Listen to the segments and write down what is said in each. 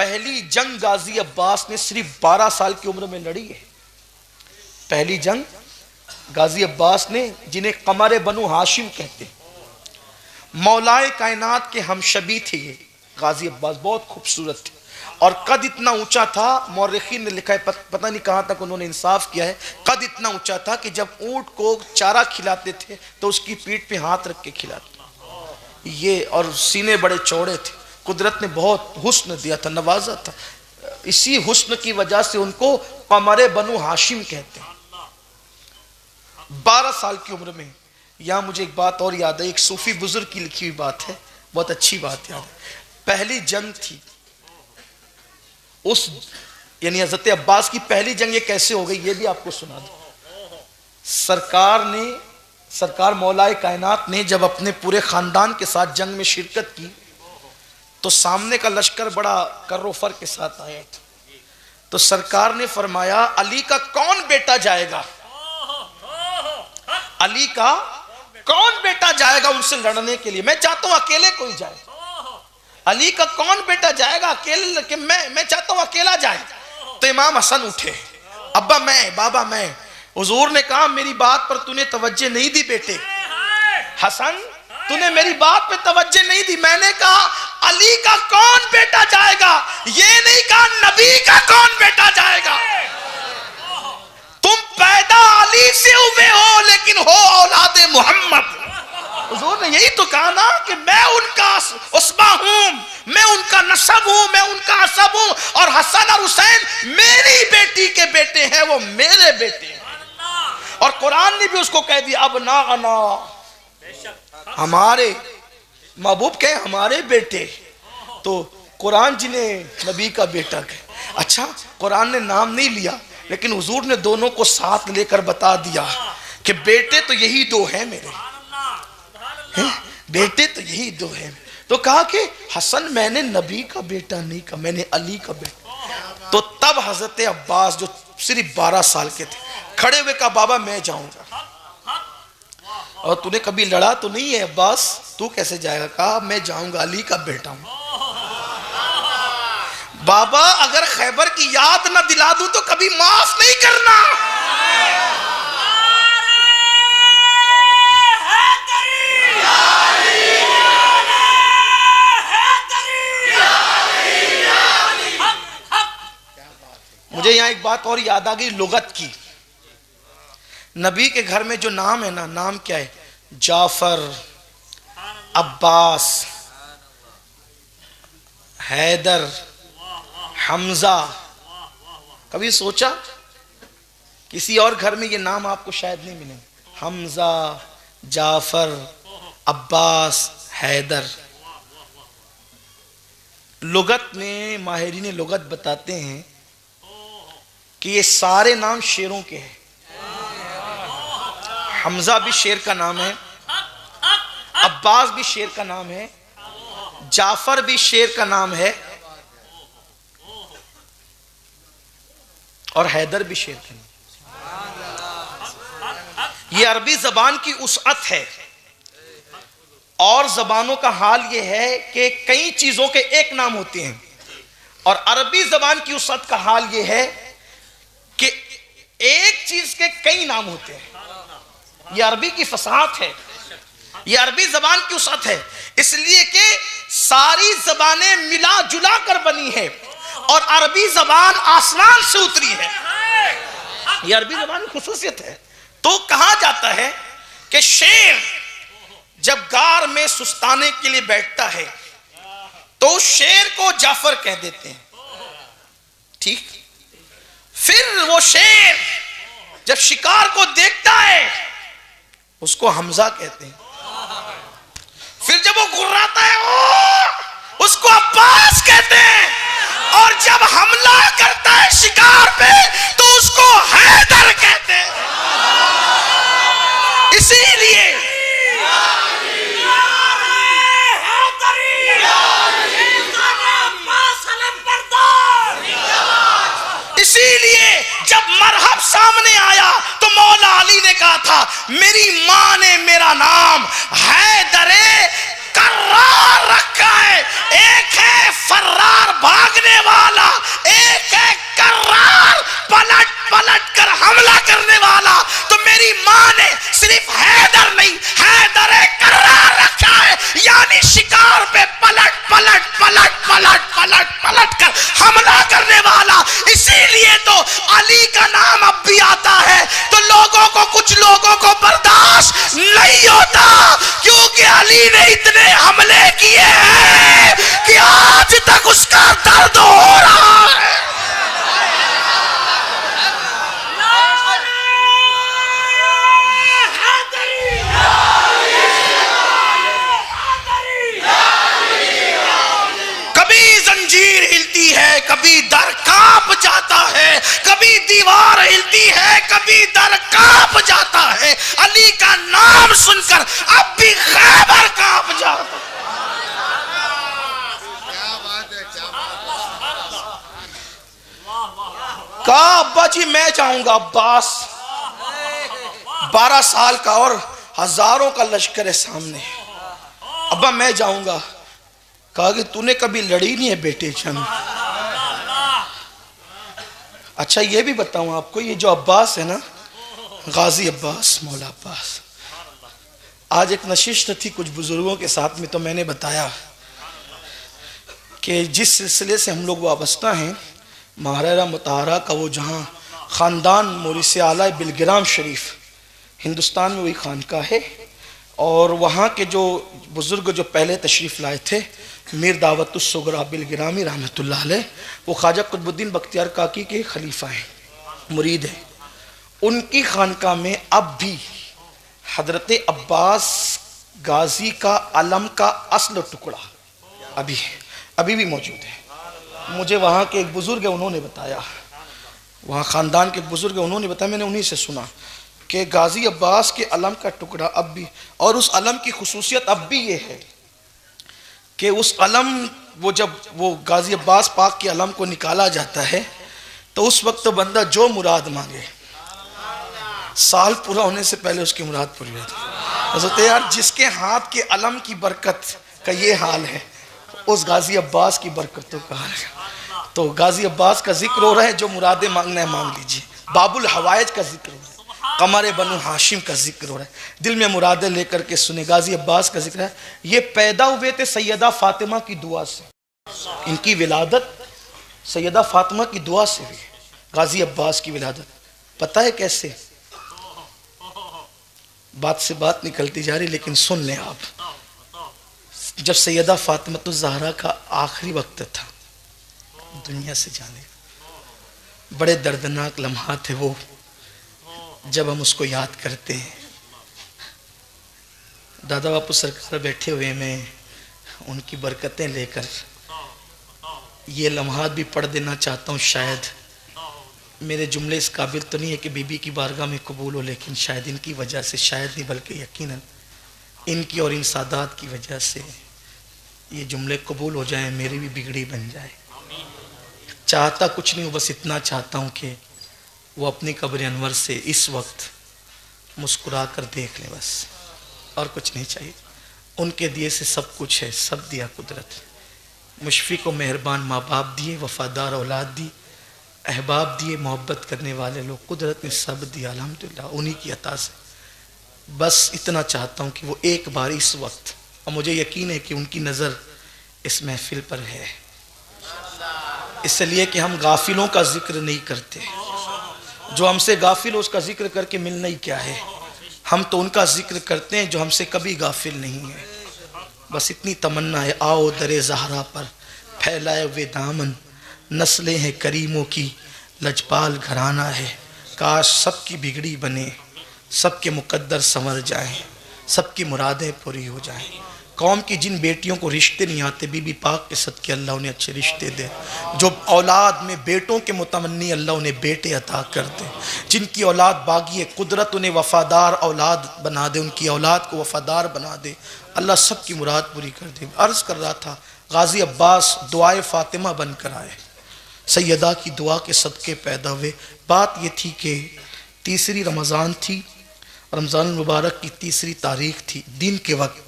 پہلی جنگ غازی عباس نے صرف 12 سال کی عمر میں لڑی ہے. پہلی جنگ غازی عباس نے، جنہیں قمر بنو ہاشم کہتے ہیں، مولائے کائنات کے ہم شبی تھے. یہ غازی عباس بہت خوبصورت تھے اور قد اتنا اونچا تھا، مورخین نے لکھا ہے، پتہ نہیں کہاں تک انہوں نے انصاف کیا ہے، قد اتنا اونچا تھا کہ جب اونٹ کو چارہ کھلاتے تھے تو اس کی پیٹھ پہ ہاتھ رکھ کے کھلاتے. یہ اور سینے بڑے چوڑے تھے. قدرت نے بہت حسن دیا تھا، نوازا تھا. اسی حسن کی وجہ سے ان کو قمر بنو ہاشم کہتے ہیں. 12 سال کی عمر میں. یہاں مجھے ایک بات اور یاد ہے، ایک صوفی بزرگ کی لکھی ہوئی بات ہے، بہت اچھی بات یاد ہے. پہلی جنگ تھی، اس یعنی حضرت عباس کی پہلی جنگ یہ کیسے ہو گئی یہ بھی آپ کو سنا دوں. سرکار مولائے کائنات نے جب اپنے پورے خاندان کے ساتھ جنگ میں شرکت کی تو سامنے کا لشکر بڑا کر و فر کے ساتھ آیا تھا. تو سرکار نے فرمایا علی کا کون بیٹا جائے گا، علی کا کون بیٹا جائے گا ان سے لڑنے کے لیے، میں چاہتا ہوں اکیلے کوئی جائے. علی کا کون بیٹا جائے گا اکیلے، کہ میں چاہتا ہوں اکیلا جائے. تو امام حسن اٹھے، ابا میں، بابا میں. حضور نے کہا میری بات پر تو نے توجہ نہیں دی بیٹے. حسن تو نے میری بات پہ توجہ نہیں دی. میں نے کہا علی کا کون بیٹا جائے گا، یہ نہیں کہا نبی کا کون بیٹا جائے گا. تم پیدا علی سے ہوئے ہو لیکن ہو اولاد محمد. حضور نے یہی تو کہا نا کہ میں ان کا عصبہ ہوں، میں ان کا نسب ہوں، میں ان کا عصب ہوں، اور حسن اور حسین میری بیٹی کے بیٹے ہیں، وہ میرے بیٹے ہیں. اور قرآن نے بھی اس کو کہہ دیا ابناءنا، ہمارے محبوب کہے ہمارے بیٹے. تو قرآن جنہیں نبی کا بیٹا کہے. اچھا قرآن نے نام نہیں لیا لیکن حضور نے دونوں کو ساتھ لے کر بتا دیا کہ بیٹے تو یہی دو ہیں میرے، بیٹے تو یہی دو ہیں. تو کہا کہ حسن میں نے نبی کا بیٹا نہیں کہا، میں نے علی کا بیٹا. تو تب حضرت عباس جو صرف 12 سال کے تھے کھڑے ہوئے کہا بابا میں جاؤں گا. اور تو نے کبھی لڑا تو نہیں ہے عباس، تو کیسے جائے گا؟ کہا میں جاؤں گا، علی کا بیٹا ہوں. بابا اگر خیبر کی یاد نہ دلا دوں تو کبھی معاف نہیں کرنا. مجھے یہاں ایک بات اور یاد آ گئی لغت کی. نبی کے گھر میں جو نام ہے نا، نام کیا ہے؟ جعفر، عباس، حیدر، حمزہ. کبھی سوچا کسی اور گھر میں یہ نام آپ کو شاید نہیں ملے. حمزہ، جعفر، عباس، حیدر. لغت میں ماہرین لغت بتاتے ہیں کہ یہ سارے نام شیروں کے ہیں. حمزہ بھی شیر کا نام ہے، عباس بھی شیر کا نام ہے، جعفر بھی شیر کا نام ہے، اور حیدر بھی شیر کا نام. یہ عربی زبان کی وسعت ہے. اور زبانوں کا حال یہ ہے کہ کئی چیزوں کے ایک نام ہوتے ہیں، اور عربی زبان کی وسعت کا حال یہ ہے کہ ایک چیز کے کئی نام ہوتے ہیں. یہ عربی کی فصاحت ہے، یہ عربی زبان کی وسعت ہے. اس لیے کہ ساری زبانیں ملا جلا کر بنی ہے اور عربی زبان آسمان سے اتری ہے. یہ عربی زبان کی خصوصیت ہے. تو کہا جاتا ہے کہ شیر جب غار میں سستانے کے لیے بیٹھتا ہے تو شیر کو جعفر کہہ دیتے ہیں. ٹھیک. پھر وہ شیر جب شکار کو دیکھتا ہے اس کو حمزہ کہتے ہیں. پھر جب وہ گھراتا ہے اس کو عباس کہتے ہیں، اور جب حملہ کرتا ہے شکار پہ تو اس کو حیدر کہتے ہیں. اسی لیے جب مرحب سامنے آیا تو مولا علی نے کہا تھا میری ماں نے میرا نام حیدر کرار رکھا ہے. ایک ہے فرار بھاگنے والا ایک ایک کرار پلٹ پلٹ کر حملہ کرنے والا تو میری ماں نے صرف حیدر نہیں حیدر کرار رکھا ہے، یعنی شکار پہ پلٹ پلٹ پلٹ پلٹ پلٹ پلٹ کر حملہ کرنے والا۔ اسی لیے تو علی کا نام اب بھی آتا ہے تو لوگوں کو کچھ لوگوں کو برداشت نہیں ہوتا، کیونکہ علی نے اتنے حملے کیے ہیں کہ آج تک اس کا درد ہو رہا ہے۔ کبھی زنجیر ہلتی ہے، کبھی در کانپ جاتا ہے، کبھی دیوار ہلتی ہے، کبھی در کانپ جاتا ہے۔ علی کا نام سن کر اب بھی خیبر کانپ جاتا ہے۔ کہا ابا جی میں جاؤں گا، عباس 12 سال کا اور ہزاروں کا لشکر ہے سامنے، ابا میں جاؤں گا۔ کہا کہ تو نے کبھی لڑی نہیں ہے بیٹے جان؟ اچھا یہ بھی بتاؤں آپ کو، یہ جو عباس ہے نا، غازی عباس، مولا عباس، آج ایک نشست تھی کچھ بزرگوں کے ساتھ میں، تو میں نے بتایا کہ جس سلسلے سے ہم لوگ وابستہ ہیں، مہاراجہ مطہرہ کا وہ جہاں خاندان موریث اعلیٰ بلگرام شریف، ہندوستان میں وہی خانقاہ ہے، اور وہاں کے جو بزرگ جو پہلے تشریف لائے تھے، میر دعوت الصغریٰ بلگرامی رحمۃ اللہ علیہ، وہ خواجہ قطب الدین بختیار کاکی کے خلیفہ ہیں، مرید ہیں۔ ان کی خانقاہ میں اب بھی حضرت عباس غازی کا علم کا اصل ٹکڑا ابھی بھی موجود ہے۔ مجھے وہاں کے ایک بزرگ ہیں، انہوں نے بتایا، وہاں خاندان کے ایک بزرگ ہیں، انہوں نے بتایا، میں نے انہی سے سنا کہ غازی عباس کے علم کا ٹکڑا اب بھی، اور اس علم کی خصوصیت اب بھی یہ ہے کہ اس علم وہ جب وہ غازی عباس پاک کے علم کو نکالا جاتا ہے تو اس وقت بندہ جو مراد مانگے سال پورا ہونے سے پہلے اس کی مراد پوری ہوتی ہے۔ حضرت یار جس کے ہاتھ کے علم کی برکت کا یہ حال ہے، اس غازی عباس کی برکتوں کا حال ہے۔ تو غازی عباس کا ذکر ہو رہا ہے، جو مرادیں مانگنا ہے مانگ لیجئے۔ باب الحوائج کا ذکر ہو رہا ہے، قمر بنو ہاشم کا ذکر ہو رہا ہے، دل میں مرادیں لے کر کے سنے۔ غازی عباس کا ذکر ہے، یہ پیدا ہوئے تھے سیدہ فاطمہ کی دعا سے، ان کی ولادت سیدہ فاطمہ کی دعا سے ہوئی۔ غازی عباس کی ولادت پتہ ہے کیسے؟ بات سے بات نکلتی جا رہی، لیکن سن لیں آپ۔ جب سیدہ فاطمہ الزہرا کا آخری وقت تھا دنیا سے جانے، بڑے دردناک لمحات ہیں وہ، جب ہم اس کو یاد کرتے ہیں۔ دادا باپو سرکار بیٹھے ہوئے، میں ان کی برکتیں لے کر یہ لمحات بھی پڑھ دینا چاہتا ہوں۔ شاید میرے جملے اس قابل تو نہیں ہے کہ بی بی کی بارگاہ میں قبول ہو، لیکن شاید ان کی وجہ سے، شاید نہیں بلکہ یقیناً ان کی اور ان سادات کی وجہ سے یہ جملے قبول ہو جائیں، میری بھی بگڑی بن جائے۔ چاہتا کچھ نہیں ہوں، بس اتنا چاہتا ہوں کہ وہ اپنی قبر انور سے اس وقت مسکرا کر دیکھ لیں، بس اور کچھ نہیں چاہیے۔ ان کے دیے سے سب کچھ ہے، سب دیا قدرت، مشفق و مہربان ماں باپ دیے، وفادار اولاد دی، احباب دیے، محبت کرنے والے لوگ، قدرت نے سب دیا الحمدللہ انہی کی عطا سے۔ بس اتنا چاہتا ہوں کہ وہ ایک بار اس وقت، اور مجھے یقین ہے کہ ان کی نظر اس محفل پر ہے، اس لیے کہ ہم غافلوں کا ذکر نہیں کرتے، جو ہم سے غافل ہو اس کا ذکر کر کے ملنا ہی کیا ہے۔ ہم تو ان کا ذکر کرتے ہیں جو ہم سے کبھی غافل نہیں ہے۔ بس اتنی تمنا ہے، آؤ در زہرا پر پھیلائے ہوئے دامن، نسلیں ہیں کریموں کی لجپال گھرانہ ہے، کاش سب کی بگڑی بنے، سب کے مقدر سنور جائیں، سب کی مرادیں پوری ہو جائیں۔ قوم کی جن بیٹیوں کو رشتے نہیں آتے، بی بی پاک کے صدقے اللہ انہیں اچھے رشتے دے، جو اولاد میں بیٹوں کے متمنی اللہ انہیں بیٹے عطا کر دے، جن کی اولاد باغی ہے قدرت انہیں وفادار اولاد بنا دے، ان کی اولاد کو وفادار بنا دے، اللہ سب کی مراد پوری کر دے۔ عرض کر رہا تھا غازی عباس دعائے فاطمہ بن کر آئے، سیدہ کی دعا کے صدقے پیدا ہوئے۔ بات یہ تھی کہ تیسری رمضان تھی، رمضان المبارک کی تیسری تاریخ تھی، دن کے وقت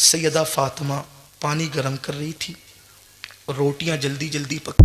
سیدہ فاطمہ پانی گرم کر رہی تھی، روٹیاں جلدی جلدی پک